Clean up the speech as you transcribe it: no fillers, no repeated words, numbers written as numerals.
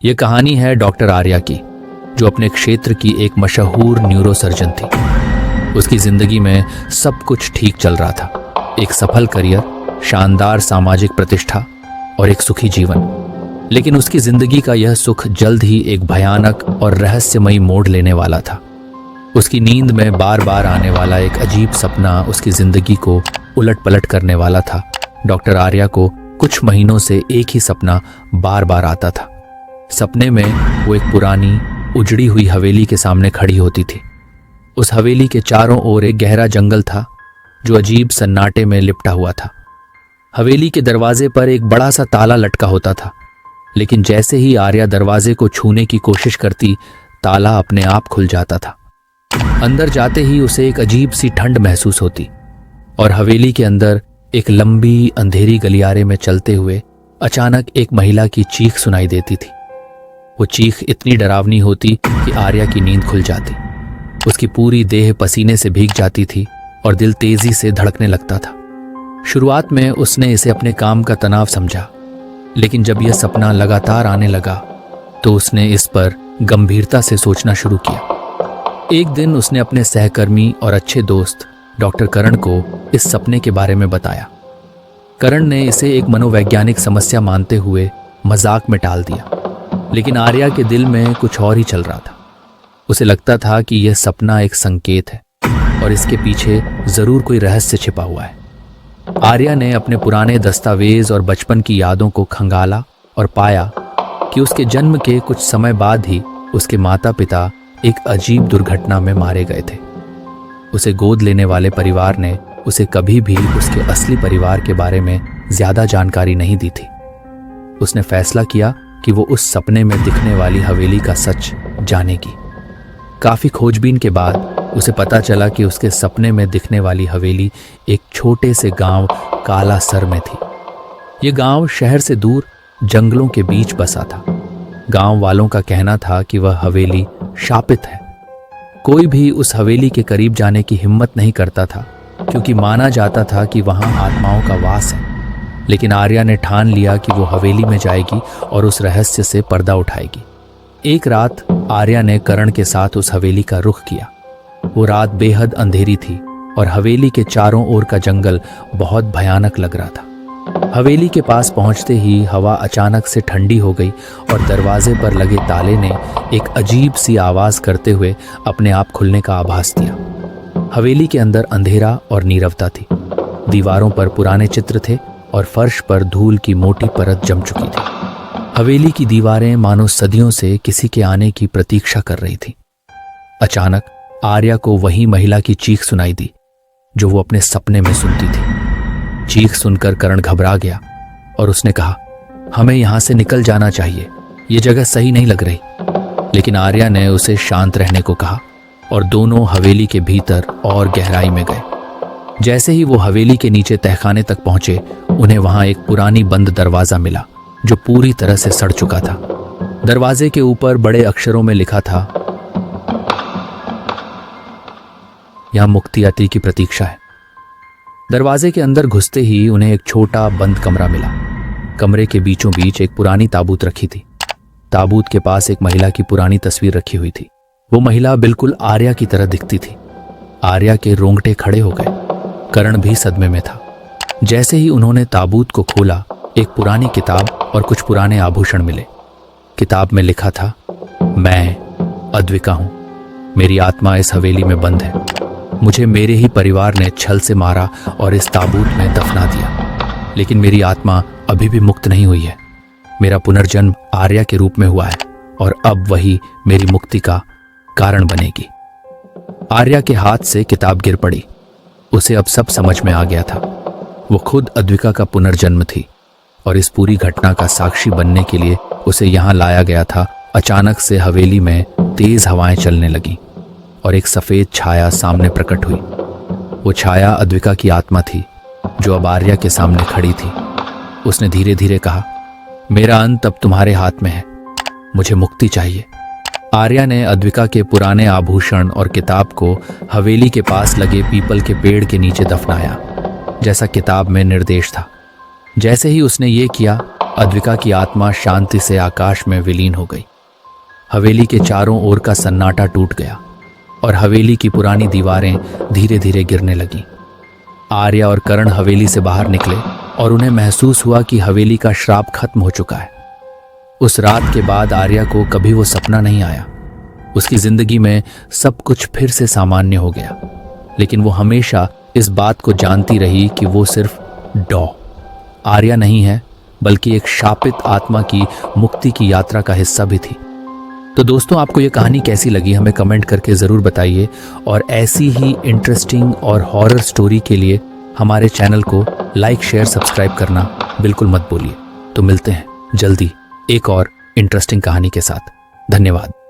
ये कहानी है डॉक्टर आर्या की, जो अपने क्षेत्र की एक मशहूर न्यूरोसर्जन थी। उसकी जिंदगी में सब कुछ ठीक चल रहा था, एक सफल करियर, शानदार सामाजिक प्रतिष्ठा और एक सुखी जीवन। लेकिन उसकी जिंदगी का यह सुख जल्द ही एक भयानक और रहस्यमयी मोड़ लेने वाला था। उसकी नींद में बार बार आने वाला एक अजीब सपना उसकी जिंदगी को उलट पलट करने वाला था। डॉक्टर आर्या को कुछ महीनों से एक ही सपना बार बार आता था। सपने में वो एक पुरानी उजड़ी हुई हवेली के सामने खड़ी होती थी। उस हवेली के चारों ओर एक गहरा जंगल था जो अजीब सन्नाटे में लिपटा हुआ था। हवेली के दरवाजे पर एक बड़ा सा ताला लटका होता था, लेकिन जैसे ही आर्या दरवाजे को छूने की कोशिश करती, ताला अपने आप खुल जाता था। अंदर जाते ही उसे एक अजीब सी ठंड महसूस होती और हवेली के अंदर एक लंबी अंधेरी गलियारे में चलते हुए अचानक एक महिला की चीख सुनाई देती थी। वो चीख इतनी डरावनी होती कि आर्या की नींद खुल जाती। उसकी पूरी देह पसीने से भीग जाती थी और दिल तेजी से धड़कने लगता था। शुरुआत में उसने इसे अपने काम का तनाव समझा, लेकिन जब यह सपना लगातार आने लगा तो उसने इस पर गंभीरता से सोचना शुरू किया। एक दिन उसने अपने सहकर्मी और अच्छे दोस्त डॉक्टर करण को इस सपने के बारे में बताया। करण ने इसे एक मनोवैज्ञानिक समस्या मानते हुए मजाक में टाल दिया, लेकिन आर्या के दिल में कुछ और ही चल रहा था। उसे लगता था कि यह सपना एक संकेत है और इसके पीछे जरूर कोई रहस्य छिपा हुआ है। आर्या ने अपने पुराने दस्तावेज और बचपन की यादों को खंगाला और पाया कि उसके जन्म के कुछ समय बाद ही उसके माता पिता एक अजीब दुर्घटना में मारे गए थे। उसे गोद लेने वाले परिवार ने उसे कभी भी उसके असली परिवार के बारे में ज्यादा जानकारी नहीं दी थी। उसने फैसला किया कि वो उस सपने में दिखने वाली हवेली का सच जानेगी। काफी खोजबीन के बाद उसे पता चला कि उसके सपने में दिखने वाली हवेली एक छोटे से गांव कालासर में थी। ये गांव शहर से दूर जंगलों के बीच बसा था। गांव वालों का कहना था कि वह हवेली शापित है। कोई भी उस हवेली के करीब जाने की हिम्मत नहीं करता था, क्योंकि माना जाता था कि वहां आत्माओं का वास है। लेकिन आर्या ने ठान लिया कि वो हवेली में जाएगी और उस रहस्य से पर्दा उठाएगी। एक रात आर्या ने करण के साथ उस हवेली का रुख किया। वो रात बेहद अंधेरी थी और हवेली के चारों ओर का जंगल बहुत भयानक लग रहा था। हवेली के पास पहुंचते ही हवा अचानक से ठंडी हो गई और दरवाजे पर लगे ताले ने एक अजीब सी आवाज करते हुए अपने आप खुलने का आभास दिया। हवेली के अंदर अंधेरा और नीरवता थी। दीवारों पर पुराने चित्र थे और फर्श पर धूल की मोटी परत जम चुकी थी। हवेली की दीवारें मानो सदियों से किसी के आने की प्रतीक्षा कर रही थी। अचानक आर्या को वही महिला की चीख सुनाई दी जो वो अपने सपने में सुनती थी। चीख सुनकर करण घबरा गया और उसने कहा, हमें यहां से निकल जाना चाहिए, ये जगह सही नहीं लग रही। लेकिन आर्या ने उसे शांत रहने को कहा और दोनों हवेली के भीतर और गहराई में गए। जैसे ही वो हवेली के नीचे तहखाने तक पहुंचे, उन्हें वहां एक पुरानी बंद दरवाजा मिला जो पूरी तरह से सड़ चुका था। दरवाजे के ऊपर बड़े अक्षरों में लिखा था, यहां मुक्ति आती की प्रतीक्षा है। दरवाजे के अंदर घुसते ही उन्हें एक छोटा बंद कमरा मिला। कमरे के बीचों बीच एक पुरानी ताबूत रखी थी। ताबूत के पास एक महिला की पुरानी तस्वीर रखी हुई थी। वो महिला बिल्कुल आर्या की तरह दिखती थी। आर्या के रोंगटे खड़े हो गए। करण भी सदमे में था। जैसे ही उन्होंने ताबूत को खोला, एक पुरानी किताब और कुछ पुराने आभूषण मिले। किताब में लिखा था, मैं अद्विका हूं, मेरी आत्मा इस हवेली में बंद है। मुझे मेरे ही परिवार ने छल से मारा और इस ताबूत में दफना दिया, लेकिन मेरी आत्मा अभी भी मुक्त नहीं हुई है। मेरा पुनर्जन्म आर्या के रूप में हुआ है और अब वही मेरी मुक्ति का कारण बनेगी। आर्या के हाथ से किताब गिर पड़ी। उसे अब सब समझ में आ गया था। वो खुद अद्विका का पुनर्जन्म थी और इस पूरी घटना का साक्षी बनने के लिए उसे यहाँ लाया गया था। अचानक से हवेली में तेज हवाएं चलने लगीं और एक सफेद छाया सामने प्रकट हुई। वो छाया अद्विका की आत्मा थी जो अब आर्या के सामने खड़ी थी। उसने धीरे धीरे कहा, मेरा अंत अब तुम्हारे हाथ में है, मुझे मुक्ति चाहिए। आर्या ने अद्विका के पुराने आभूषण और किताब को हवेली के पास लगे पीपल के पेड़ के नीचे दफनाया, जैसा किताब में निर्देश था। जैसे ही उसने ये किया, अद्विका की आत्मा शांति से आकाश में विलीन हो गई। हवेली के चारों ओर का सन्नाटा टूट गया और हवेली की पुरानी दीवारें धीरे धीरे गिरने लगीं। आर्या और करण हवेली से बाहर निकले और उन्हें महसूस हुआ कि हवेली का श्राप खत्म हो चुका है। उस रात के बाद आर्या को कभी वो सपना नहीं आया। उसकी जिंदगी में सब कुछ फिर से सामान्य हो गया, लेकिन वो हमेशा इस बात को जानती रही कि वो सिर्फ आर्या नहीं है, बल्कि एक शापित आत्मा की मुक्ति की यात्रा का हिस्सा भी थी। तो दोस्तों, आपको ये कहानी कैसी लगी हमें कमेंट करके ज़रूर बताइए, और ऐसी ही इंटरेस्टिंग और हॉरर स्टोरी के लिए हमारे चैनल को लाइक, शेयर, सब्सक्राइब करना बिल्कुल मत भूलिए। तो मिलते हैं जल्दी एक और इंटरेस्टिंग कहानी के साथ। धन्यवाद।